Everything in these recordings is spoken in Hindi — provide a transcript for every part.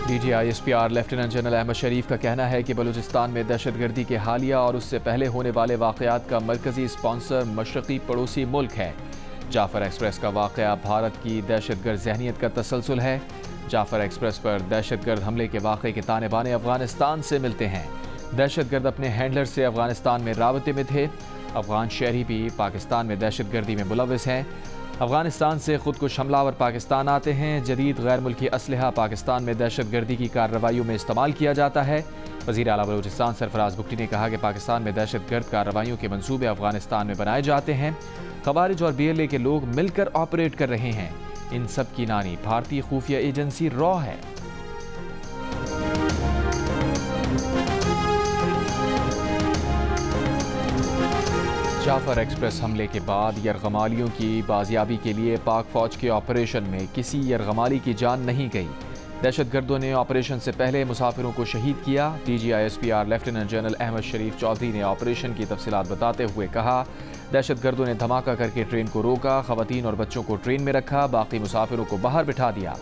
DGISPR लेफ्टिनेंट जनरल अहमद शरीफ का कहना है कि बलूचिस्तान में दहशतगर्दी के हालिया और उससे पहले होने वाले वाक़यात का मरकजी स्पॉन्सर मशरक़ी पड़ोसी मुल्क है। जाफर एक्सप्रेस का वाक़या भारत की दहशतगर्द जहनीत का तसलसल है। जाफर एक्सप्रेस पर दहशतगर्द हमले के वाक़े के ताने बाने अफगानिस्तान से मिलते हैं। दहशतगर्द अपने हैंडलर से अफगानिस्तान में राबते में थे। अफगान शहरी भी पाकिस्तान में दहशतगर्दी में मुलविस हैं। अफगानिस्तान से खुदकुश हमलावर पाकिस्तान आते हैं। जदीद गैर मुल्की असलहा पाकिस्तान में दहशतगर्दी की कार्रवाइयों में इस्तेमाल किया जाता है। वज़ीर आला बलूचिस्तान सरफराज बुगटी ने कहा कि पाकिस्तान में दहशतगर्द कार्रवाइयों के मंसूबे अफगानिस्तान में बनाए जाते हैं। खवारिज और BLA के लोग मिलकर ऑपरेट कर रहे हैं। इन सब की नानी भारतीय खुफिया एजेंसी रॉ है। जाफर एक्सप्रेस हमले के बाद यरगमालियों की बाजियाबी के लिए पाक फौज के ऑपरेशन में किसी यरगमाली की जान नहीं गई। दहशतगर्दों ने ऑपरेशन से पहले मुसाफिरों को शहीद किया। DGISPR लेफ्टिनेंट जनरल अहमद शरीफ चौधरी ने ऑपरेशन की तफसीलात बताते हुए कहा, दहशतगर्दों ने धमाका करके ट्रेन को रोका, खवातीन और बच्चों को ट्रेन में रखा, बाकी मुसाफिरों को बाहर बिठा दिया।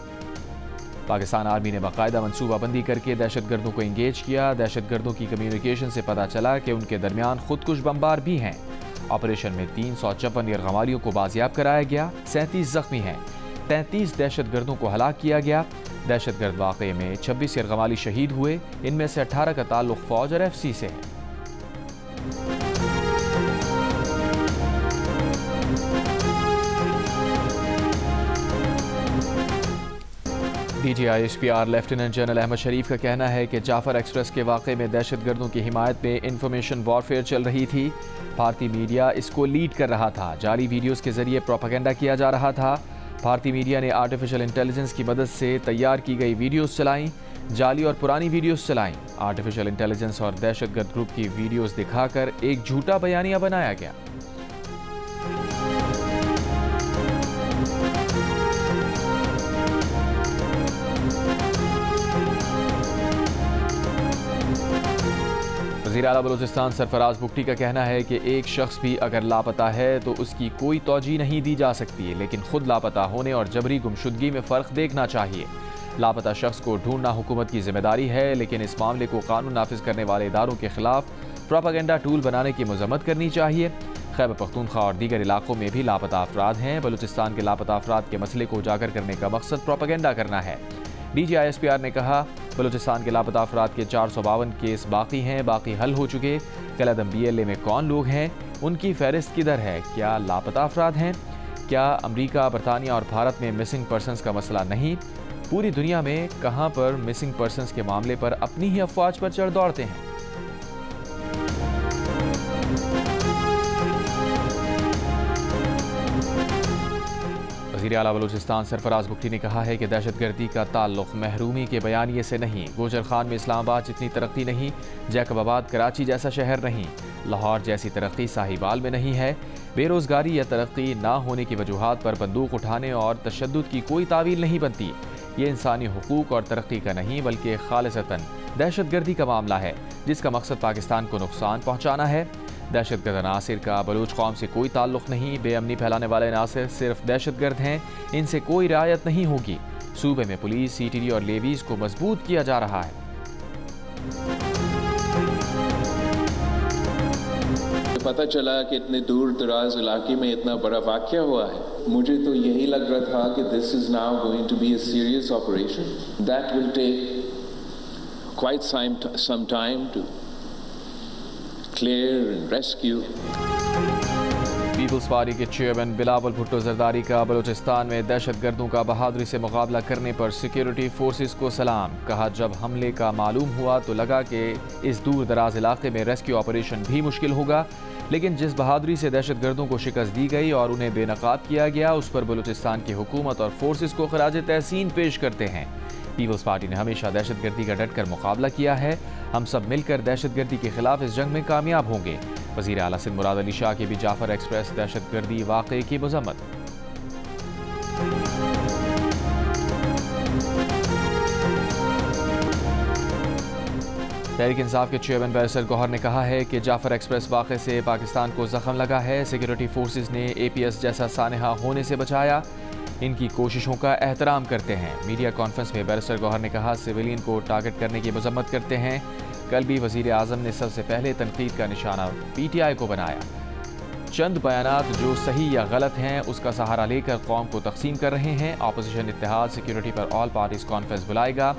पाकिस्तान आर्मी ने बाकायदा मनसूबाबंदी करके दहशतगर्दों को इंगेज किया। दहशतगर्दों की कम्युनिकेशन से पता चला कि उनके दरमियान खुदकुश बमबार भी हैं। ऑपरेशन में 356 यरगमालियों को बाजियाब कराया गया। 37 जख्मी हैं। 33 दहशतगर्दों को हलाक किया गया। दहशतगर्द वाक़े में 26 यरगमाली शहीद हुए। इनमें से 18 का ताल्लुक फौज और FC से है। DGISPR लेफ्टिनेंट जनरल अहमद शरीफ का कहना है कि जाफर एक्सप्रेस के वाक़े में दहशतगर्दों की हिमायत में इंफॉर्मेशन वॉरफेयर चल रही थी। भारतीय मीडिया इसको लीड कर रहा था। जाली वीडियोज़ के जरिए प्रोपेगेंडा किया जा रहा था। भारतीय मीडिया ने आर्टिफिशियल इंटेलिजेंस की मदद से तैयार की गई वीडियोज़ चलाईं, जाली और पुरानी वीडियोज़ चलाईं। आर्टिफिशियल इंटेलिजेंस और दहशतगर्द ग्रुप की वीडियोज़ दिखाकर एक झूठा बयानिया बनाया गया। वज़ीर आला बलूचिस्तान सरफराज बुगटी का कहना है कि एक शख्स भी अगर लापता है तो उसकी कोई तौजीह नहीं दी जा सकती, लेकिन खुद लापता होने और जबरी गुमशुदगी में फ़र्क देखना चाहिए। लापता शख्स को ढूंढना हुकूमत की जिम्मेदारी है, लेकिन इस मामले को कानून नाफिज करने वाले इदारों के खिलाफ प्रोपेगेंडा टूल बनाने की मजम्मत करनी चाहिए। खैबर पख्तूनख्वा और दीगर इलाकों में भी लापता अफराद हैं। बलूचिस्तान के लापता अफराद के मसले को उजागर करने का मकसद प्रोपेगेंडा करना है। DGISPR ने कहा, बलूचिस्तान के लापता अफराद के 452 केस बाकी हैं, बाकी हल हो चुके। कलअदम BLA में कौन लोग हैं, उनकी फहरिस्त किधर है, क्या लापता अफराद हैं? क्या अमरीका, बरतानिया और भारत में मिसिंग पर्सनस का मसला नहीं? पूरी दुनिया में कहाँ पर मिसिंग पर्सनस के मामले पर अपनी ही अफवाज पर चढ़ दौड़ते हैं। वज़ीर आला बलूचिस्तान सरफराज बुगटी ने कहा है कि दहशतगर्दी का ताल्लुक महरूमी के बयानिए से नहीं। गोजर खान में इस्लामाबाद जितनी तरक्की नहीं, जैकबाबाद कराची जैसा शहर नहीं, लाहौर जैसी तरक्की साहिबाल में नहीं है। बेरोज़गारी या तरक्की ना होने की वजूहात पर बंदूक उठाने और तशद्दुद की कोई तावील नहीं बनती। ये इंसानी हुकूक और तरक्की का नहीं बल्कि खालिसतन दहशतगर्दी का मामला है, जिसका मकसद पाकिस्तान को नुकसान पहुँचाना है। दहशतगर्द अनासिर का बलूच कौम से कोई ताल्लुक़ नहीं। बेअमनी फैलाने वाले अनासिर सिर्फ दहशतगर्द हैं, इनसे कोई रियायत नहीं होगी। सूबे में पुलिस, CTD और लेवीज़ को मजबूत किया जा रहा है। पता चला कि इतने दूर दराज इलाके में इतना बड़ा वाक़या हुआ है। मुझे तो यही लग रहा था कि this is now going to be a serious operation that will take quite some time to clear and rescue. Peoples Party के चेयरमैन बिलावल भुट्टो जरदारी का बलूचिस्तान में दहशतगर्दों का बहादुरी से मुकाबला करने पर सिक्योरिटी फोर्सेस को सलाम। कहा, जब हमले का मालूम हुआ तो लगा कि इस दूर दराज इलाके में रेस्क्यू ऑपरेशन भी मुश्किल होगा, लेकिन जिस बहादुरी से दहशतगर्दों को शिकस्त दी गई और उन्हें बेनकाब किया गया, उस पर बलूचिस्तान की हुकूमत और फोर्सेस को खराज तहसीन पेश करते हैं। पीपल्स पार्टी ने हमेशा दहशतगर्दी का डटकर मुकाबला किया है। हम सब मिलकर दहशतगर्दी के खिलाफ इस जंग में कामयाब होंगे। वज़ीर आला सिंध मुराद अली शाह की भी जाफर एक्सप्रेस दहशतगर्दी वाक़े की मज़म्मत। तहरीक इंसाफ के चेयरमैन बैरिस्टर गौहर ने कहा है कि जाफर एक्सप्रेस वाक़े से पाकिस्तान को जख्म लगा है। सिक्योरिटी फोर्सेस ने APS जैसा सानहा होने से बचाया। इनकी कोशिशों का एहतराम करते हैं। मीडिया कॉन्फ्रेंस में बैरिस्टर गौहर ने कहा, सिविलियन को टारगेट करने की मजम्मत करते हैं। कल भी वजीर आजम ने सबसे पहले तनकीद का निशाना PTI को बनाया। चंद बयानात जो सही या गलत हैं उसका सहारा लेकर कौम को तकसीम कर रहे हैं। अपोजिशन इत्तेहाद सिक्योरिटी पर ऑल पार्टीज कॉन्फ्रेंस बुलाएगा।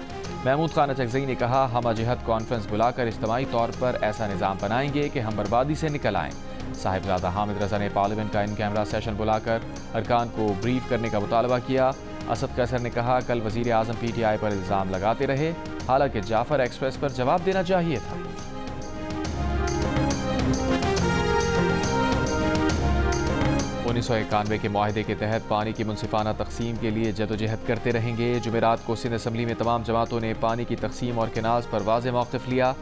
महमूद खान अचकज़ई ने कहा, हम अजहद कॉन्फ्रेंस बुलाकर इज्तिमाई तौर पर ऐसा निज़ाम बनाएंगे कि हम बर्बादी से निकल आएँ। साहिबजादा हामिद रजा ने पार्लियामेंट का इन कैमरा सेशन बुलाकर अरकान को ब्रीफ करने का मुतालबा किया। असद कैसर ने कहा, कल वजीर आजम PTI पर इल्ज़ाम लगाते रहे, हालांकि जाफर एक्सप्रेस पर जवाब देना चाहिए था। 1991 के मुआहदे के तहत पानी की मुनसिफाना तकसीम के लिए जदोजहद करते रहेंगे। जुमेरात को सिंध असम्बली में तमाम जमातों ने पानी की तकसीम और केनाज पर वाज़ेह मौक़िफ़ लिया।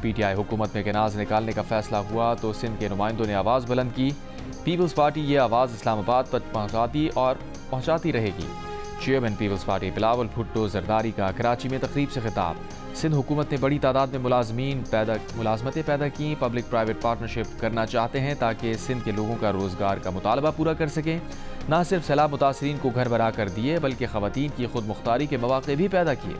PTI हुकूमत में केनाज निकालने का फैसला हुआ तो सिंध के नुमाइंदों ने आवाज़ बुलंद की। पीपल्स पार्टी ये आवाज़ इस्लामाबाद तक पहुँचाती रहेगी। चेयरमैन पीपल्स पार्टी बिलावल भुट्टो जरदारी का कराची में तकरीब से खिताब। सिंध हुकूमत ने बड़ी तादाद में मुलाजमतें पैदा की। पब्लिक प्राइवेट पार्टनरशिप करना चाहते हैं ताकि सिंध के लोगों का रोज़गार का मुतालबा पूरा कर सकें। न सिर्फ सैलाब मुतासरीन को घर बना कर दिए बल्कि ख़वातीन की खुद मुख्तारी के मौक़े भी पैदा किए।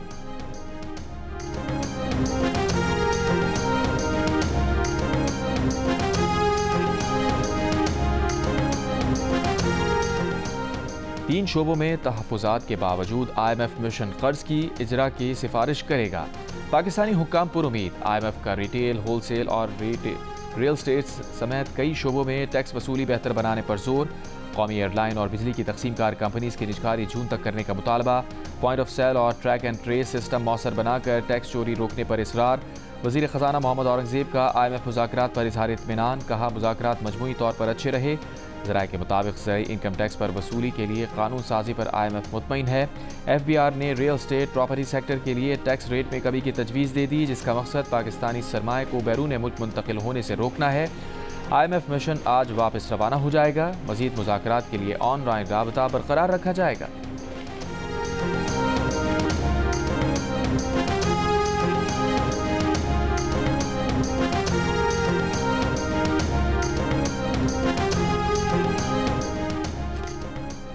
तीन शोबों में तहफ़्फ़ुज़ात के बावजूद IMF मिशन कर्ज की इजरा की सिफारिश करेगा। पाकिस्तानी हुक्काम पुरुमीद IMF का रिटेल, होलसेल और रियल स्टेट समेत कई शोबों में टैक्स वसूली बेहतर बनाने पर जोर। कौमी एयरलाइन और बिजली की तकसीमकार कंपनीज की निजकारी जून तक करने का मुतालबा। पॉइंट ऑफ सेल और ट्रैक एंड ट्रेस सिस्टम मौसर बनाकर टैक्स चोरी रोकने पर इसरार। वज़ीर ख़जाना मोहम्मद औरंगज़ेब का IMF मुज़ाकरात पर इज़हार इत्मीनान, कहा मुज़ाकरात मजमूई तौर पर अच्छे रहे। ज़राए के मुताबिक ज़राई इनकम टैक्स पर वसूली के लिए कानून साजी पर IMF मुतमईन है। FBR ने रियल स्टेट प्रॉपर्टी सेक्टर के लिए टैक्स रेट में कमी की तजवीज़ दे दी, जिसका मकसद पाकिस्तानी सरमाए को बैरून मुल्क मुंतकिल होने से रोकना है। IMF मिशन आज वापस रवाना हो जाएगा। मज़ीद मुज़ाकरात के लिए ऑनलाइन राबता बरकरार रखा जाएगा।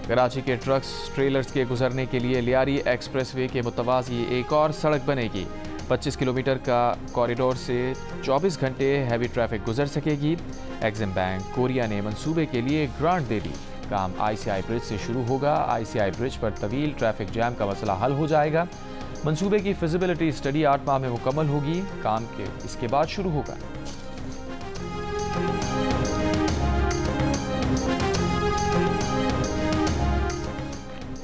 कराची के ट्रक्स ट्रेलर्स के गुजरने के लिए लियारी एक्सप्रेसवे के मुतवाज़ी एक और सड़क बनेगी। 25 किलोमीटर का कॉरिडोर से 24 घंटे हैवी ट्रैफिक गुजर सकेगी। एग्जिम बैंक कोरिया ने मंसूबे के लिए ग्रांट दे दी। काम ICI ब्रिज से शुरू होगा। ICI ब्रिज पर तवील ट्रैफिक जैम का मसला हल हो जाएगा। मंसूबे की फिजिबिलिटी स्टडी 8 माह में मुकम्मल होगी। काम के इसके बाद शुरू होगा।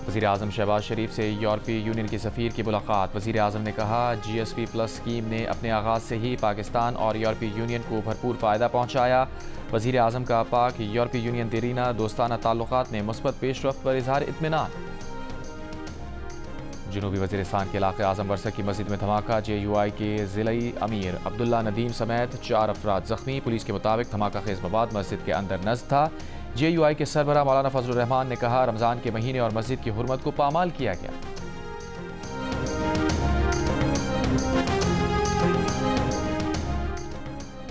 वज़ीर आज़म शहबाज शरीफ से यूरोपीय यूनियन के सफ़ीर की मुलाकात। वज़ीर आज़म ने कहा, GSP+ स्कीम ने अपने आगाज़ से ही पाकिस्तान और यूरोपीय यूनियन को भरपूर फ़ायदा पहुँचाया। वज़ीर आज़म का पाक यूरोपीय यूनियन देरीना दोस्ताना ताल्लुक़ात में मुस्बत पेशरफ़्त पर इज़हार इत्मीनान। जनूबी वज़ीरिस्तान के इलाक़े आज़म वर्सक की मस्जिद में धमाका। JUI के ज़िलाई अमीर अब्दुल्ला नदीम समेत 4 अफराद ज़ख्मी। पुलिस के मुताबिक धमाका खेज़ मवाद मस्जिद के अंदर नज़्द था। JUI के सरबराह मौलाना फजलुर रहमान ने कहा, रमज़ान के महीने और मस्जिद की हुर्मत को पामाल किया गया।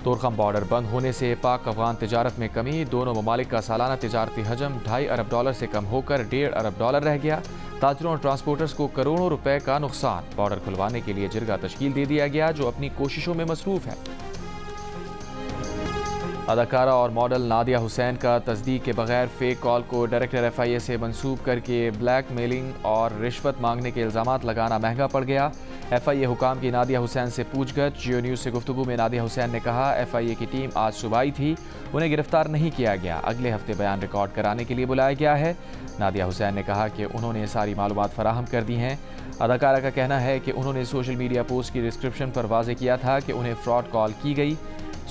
तोरखम बॉर्डर बंद होने से पाक अफगान तिजारत में कमी। दोनों ममालिक का सालाना तिजारती हजम $2.5 अरब से कम होकर $1.5 अरब रह गया। ताजरों और ट्रांसपोर्टर्स को करोड़ों रुपए का नुकसान। बॉर्डर खुलवाने के लिए जिरगा तश्कील दे दिया गया, जो अपनी कोशिशों में मसरूफ है। अदाकारा और मॉडल नादिया हुसैन का तस्दीक के बगैर फेक कॉल को डायरेक्टर FIA से मंसूब करके ब्लैक मेलिंग और रिश्वत मांगने के इल्ज़ामात लगाना महंगा पड़ गया। FIA हुकाम की नादिया हुसैन से पूछगछ। जियो न्यूज़ से गुफ्तगू में नादिया हुसैन ने कहा, FIA की टीम आज सुबह आई थी, उन्हें गिरफ्तार नहीं किया गया। अगले हफ्ते बयान रिकॉर्ड कराने के लिए बुलाया गया है। नादिया हुसैन ने कहा कि उन्होंने सारी मालूमात फराहम कर दी हैं। अदाकारा का कहना है कि उन्होंने सोशल मीडिया पोस्ट की डिस्क्रिप्शन पर वाज़ेह किया था कि उन्हें फ्रॉड कॉल की गई।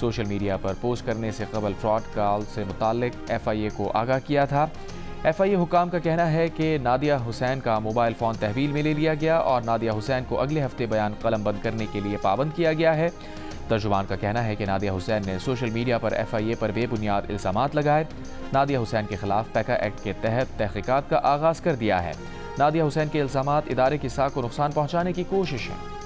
सोशल मीडिया पर पोस्ट करने से कबल फ्रॉड कॉल से मुताल्लिक FIA को आगाह किया था। FIA हुकाम का कहना है कि नादिया हुसैन का मोबाइल फ़ोन तहवील में ले लिया गया और नादिया हुसैन को अगले हफ्ते बयान कलम बंद करने के लिए पाबंद किया गया है। तर्जुमान का कहना है कि नादिया हुसैन ने सोशल मीडिया पर FIA पर बेबुनियाद इल्ज़ामात लगाए। नादिया हुसैन के खिलाफ पैका एक्ट के तहत तहकीकात का आगाज़ कर दिया है। नादिया हुसैन के इल्ज़ामात इदारे की साख को नुकसान पहुँचाने की कोशिश है।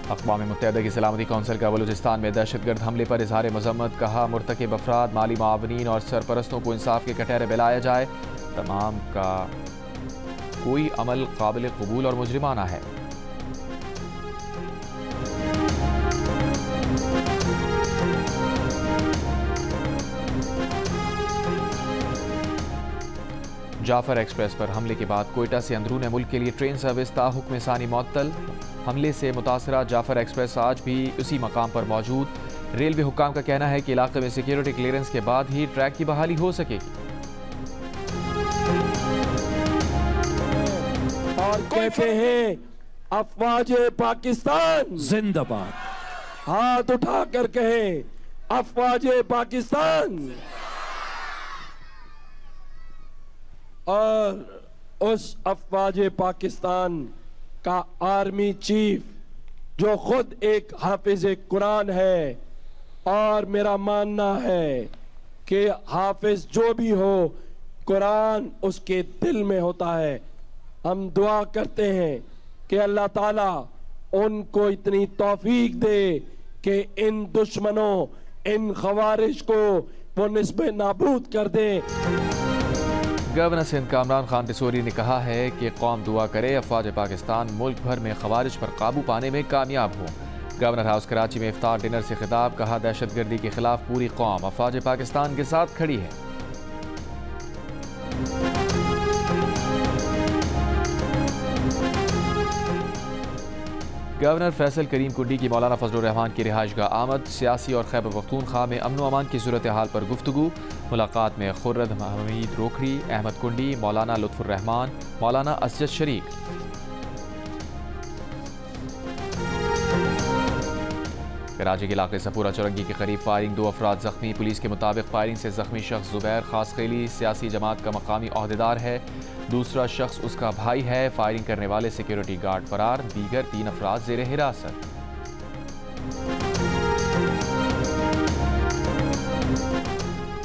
अक़वाम मुत्तहिदा की सलामती कौंसिल का बलूचिस्तान में दहशतगर्द हमले पर इज़हार मज़म्मत। कहा, मुर्तकिब अफराद, माली मुआवनीन और सरपरस्तों को इंसाफ के कटहरे मिलाया जाए। तमाम का कोई अमल काबिल कबूल और मुजरिमाना है। जाफर एक्सप्रेस पर हमले के बाद कोयटा से अंदरूनी मुल्क के लिए ट्रेन सर्विस ताहुक्म सानी मुअत्तल। हमले से मुतासरा जाफर एक्सप्रेस आज भी उसी मकाम पर मौजूद। रेलवे हुक्काम का कहना है कि इलाके में सिक्योरिटी क्लियरेंस के बाद ही ट्रैक की बहाली हो सकेगी। और कहते हैं अफवाज पाकिस्तान जिंदाबाद। हाथ उठाकर कहे अफवाज पाकिस्तान। और उस अफवाज पाकिस्तान का आर्मी चीफ जो खुद एक हाफिज कुरान है, और मेरा मानना है कि हाफिज जो भी हो कुरान उसके दिल में होता है। हम दुआ करते हैं कि अल्लाह ताला उनको इतनी तौफीक दे कि इन दुश्मनों, इन खवारिज को वो निस्बे नाबूद कर दे। गवर्नर सिंध कामरान खान टिसोरी ने कहा है कि कौम दुआ करे अफवाज पाकिस्तान मुल्क भर में खवारिज पर काबू पाने में कामयाब हो। गवर्नर हाउस कराची में इफ्तार डिनर से खिताब। कहा, दहशतगर्दी के खिलाफ पूरी कौम अफवाज पाकिस्तान के साथ खड़ी है। गवर्नर फैसल करीम कुंडी की मौलाना फजलुर रहमान की रिहाइशगाह आमद। सियासी और खैबर पख्तूनख्वा में अमन व अमान की सूरत हाल पर गुफ्तगू। मुलाकात में खुर्रद हमीद रोखड़ी, अहमद कुंडी, मौलाना लुत्फुर रहमान, मौलाना असजद शरीक। कराची के इलाके सपूरा चौरंगी के करीब फायरिंग, 2 अफराद जख्मी। पुलिस के मुताबिक फायरिंग से जख्मी शख्स जुबैर खासखेली सियासी जमात का मकामी ओहदेदार है। दूसरा शख्स उसका भाई है। फायरिंग करने वाले सिक्योरिटी गार्ड फरार। दीगर 3 अफराद जेर हिरासत।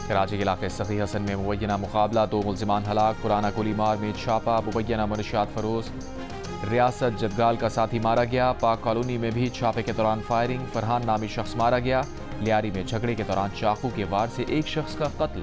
कराची के इलाके सखी हसन में मुबैना मुकाबला, 2 मुल्जिमान हलाक। पुराना गोलीमार में छापा, मुबैना मनशियात फरोज रियासत जदगाल का साथी मारा गया। पाक कॉलोनी में भी छापे के दौरान फायरिंग, फरहान नामी शख्स मारा गया। लियारी में झगड़े के दौरान चाकू के वार से एक शख्स का कत्ल।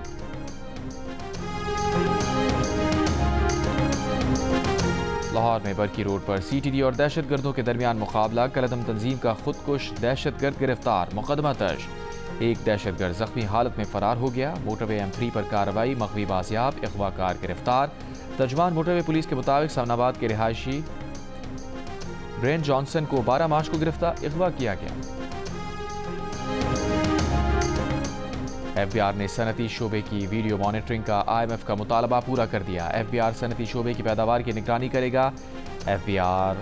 लाहौर में बरकी रोड पर CTD और दहशतगर्दों के दरमियान मुकाबला। कलदम तंजीम का खुदकुश दहशतगर्द गिरफ्तार, मुकदमा दर्ज। एक दहशतगर्द जख्मी हालत में फरार हो गया। मोटरवे M3 पर कार्रवाई, मगवी बाजियाब, अगवाकार गिरफ्तार। तर्जमान मोटरवे पुलिस के मुताबिक सामनाबाद के रिहायशी ब्रेन जॉनसन को 12 मार्च को गिरफ्तार अगवा किया गया। FBI ने सनती शोबे की वीडियो मॉनिटरिंग का IMF का मुतालबा पूरा कर दिया। FBI सनती शोबे की पैदावार की निगरानी करेगा। FBI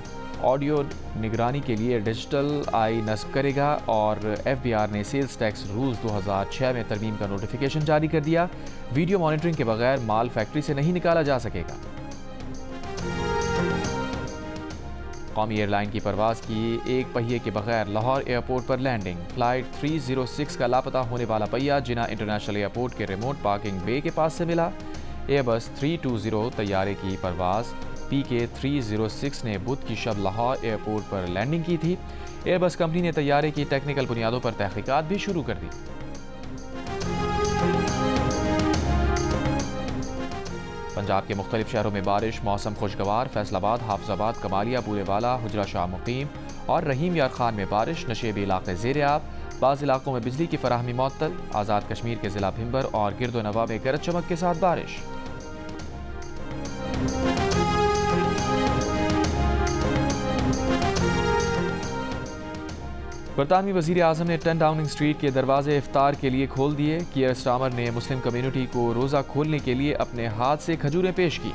ऑडियो निगरानी के लिए डिजिटल आई नस्ब करेगा। और FBI ने सेल्स टैक्स रूल्स 2006 में तरमीम का नोटिफिकेशन जारी कर दिया। वीडियो मॉनिटरिंग के बगैर माल फैक्ट्री से नहीं निकाला जा सकेगा। कौमी एयरलाइन की परवाज की एक पहिए के बगैर लाहौर एयरपोर्ट पर लैंडिंग। फ्लाइट 306 का लापता होने वाला पहिया जिना इंटरनेशनल एयरपोर्ट के रिमोट पार्किंग बे के पास से मिला। एयरबस 320 तैयारे की परवाज PK 306 ने बुध की शब लाहौर एयरपोर्ट पर लैंडिंग की थी। एयरबस कंपनी ने तैयारे की टेक्निकल बुनियादों पर तहकीकात भी शुरू कर दी। पंजाब के मुख्तलिफ शहरों में बारिश, मौसम खुशगवार। फैसलाबाद, हाफिजाबाद, कमालिया, बूरेवाला, हुजरा शाह मुकीम और रहीम यार खान में बारिश। नशेबी इलाके ज़ेर-ए-आब। बाज़ इलाकों में बिजली की फराहमी मुअत्तल। आज़ाद कश्मीर के ज़िला भिंबर और गिरदोनवा में गरज चमक के साथ बारिश। बरतानवी वज़ीर आज़म ने 10 डाउनिंग स्ट्रीट के दरवाजे इफ्तार के लिए खोल दिए। कियर स्टामर ने मुस्लिम कम्युनिटी को रोज़ा खोलने के लिए अपने हाथ से खजूरें पेश की।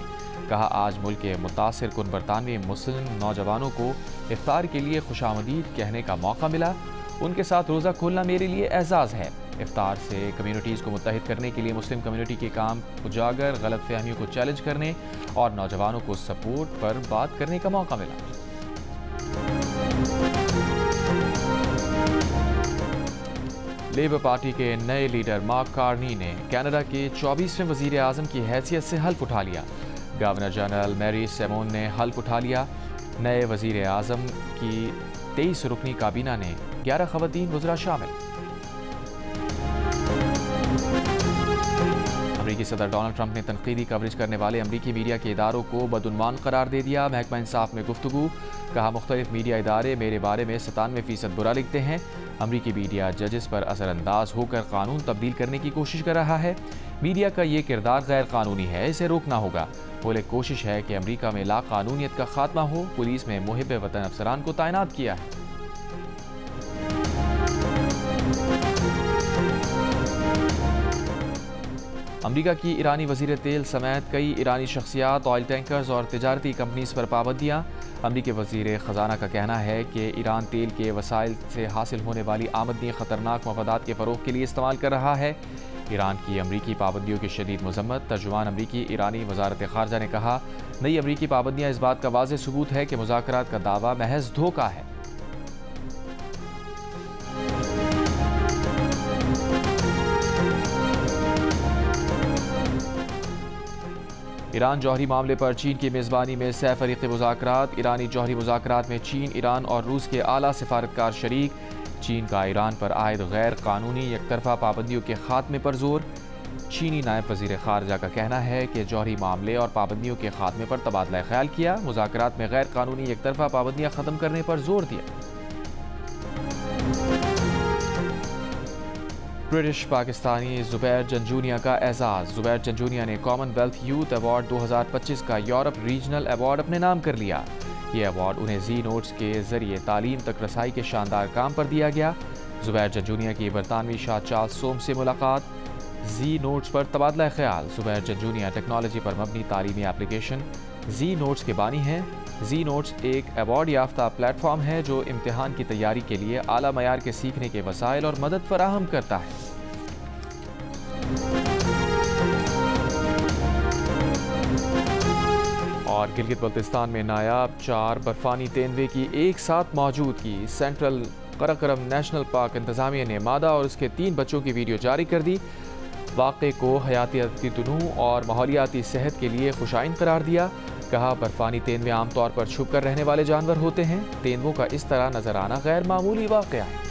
कहा, आज मुल्क के मुतासिर कुन बरतानवी मुस्लिम नौजवानों को इफ्तार के लिए खुशामदीद कहने का मौका मिला। उनके साथ रोज़ा खोलना मेरे लिए एजाज़ है। इफ्तार से कम्युनिटीज़ को मुत्तहिद करने के लिए मुस्लिम कम्युनिटी के काम उजागर, गलत फहमियों को चैलेंज करने और नौजवानों को सपोर्ट पर बात करने का मौका मिला। लेबर पार्टी के नए लीडर मार्क कार्नी ने कनाडा के 24वें वज़ीर आज़म की हैसियत से हल्फ उठा लिया। गवर्नर जनरल मैरी सेमोन ने हल्फ उठा लिया। नए वज़ीर आज़म की 23 रुकनी काबीना ने 11 खवातीन वज़रा शामिल। अमरीकी सदर डोनाल्ड ट्रंप ने तनकीदी कवरेज करने वाले अमरीकी मीडिया के इदारों को बदउन्वान करार दे दिया। महकमा इंसाफ में गुफ्तगू, कहा मुख्तलिफ मीडिया इदारे मेरे बारे में 97% बुरा लिखते हैं। अमरीकी मीडिया जजेस पर असरअंदाज होकर कानून तब्दील करने की कोशिश कर रहा है। मीडिया का ये किरदार गैर कानूनी है, इसे रोकना होगा। बोले कोशिश है कि अमरीका में लाकानूनियत का खात्मा हो। पुलिस में मुहिब वतन अफसरान को तैनात किया है। अमरीका की ईरानी वज़ीर तेल समेत कई ईरानी शख्सियात, ऑयल टैंकर्स और तिजारती कंपनीज पर पाबंदियाँ। अमरीकी वज़ीर ख़जाना का कहना है कि ईरान तेल के वसाइल से हासिल होने वाली आमदनी ख़तरनाक मफादात के फ़रोग़ के लिए इस्तेमाल कर रहा है। ईरान की अमरीकी पाबंदियों की शदीद मज़म्मत। तर्जुमान अमरीकी ईरानी वज़ारत ख़ारजा ने कहा, नई अमरीकी पाबंदियाँ इस बात का वाज़ेह सबूत है कि मुज़ाकरात का दावा महज धोखा है। ईरान जौहरी मामले पर चीन की मेज़बानी में सह फ़रीक़ी मुज़ाकरात। ईरानी जौहरी मुज़ाकरात में चीन, ईरान और रूस के आला सिफारतकार शरीक। चीन का ईरान पर आयद गैर कानूनी एकतरफ़ा पाबंदियों के खात्मे पर जोर। चीनी नायब वज़ीर ख़ारजा का कहना है कि जौहरी मामले और पाबंदियों के खात्मे पर तबादला ख्याल किया। मुज़ाकरात में गैर कानूनी एकतरफ़ा पाबंदियाँ ख़त्म करने पर जोर दिया। ब्रिटिश पाकिस्तानी ज़ुबैर जंजूनिया का एजाज़। ज़ुबैर जंजूनिया ने कॉमनवेल्थ यूथ अवार्ड 2025 का यूरोप रीजनल अवार्ड अपने नाम कर लिया। ये अवार्ड उन्हें जी नोट्स के ज़रिए तालीम तक रसाई के शानदार काम पर दिया गया। ज़ुबैर जंजूनिया की बरतानवी शाह चार्ल्स सोम से मुलाकात। जी नोट्स पर तबादला ख्याल। ज़ुबैर जंजूनिया टेक्नोलॉजी पर मबनी तालीमी एप्लीकेशन जी नोट्स के बानी हैं। जी नोट्स एक अवार्ड याफ्ता प्लेटफॉर्म है जो इम्तिहान की तैयारी के लिए आला मयार के सीखने के वसाइल और मदद फराहम करता है। और गिलगित बल्तिस्तान में नायाब 4 बर्फानी तेंदुए की एक साथ मौजूदगी। सेंट्रल कराकोरम नेशनल पार्क इंतजामिया ने मादा और उसके 3 बच्चों की वीडियो जारी कर दी। वाक़े को हयातियाती तनूं और माहौलियाती सेहत के लिए खुशाइन करार दिया। कहा बर्फानी तेंदुए आमतौर पर छुप कर रहने वाले जानवर होते हैं। तेंदुओं का इस तरह नजर आना गैर मामूली वाक़या है।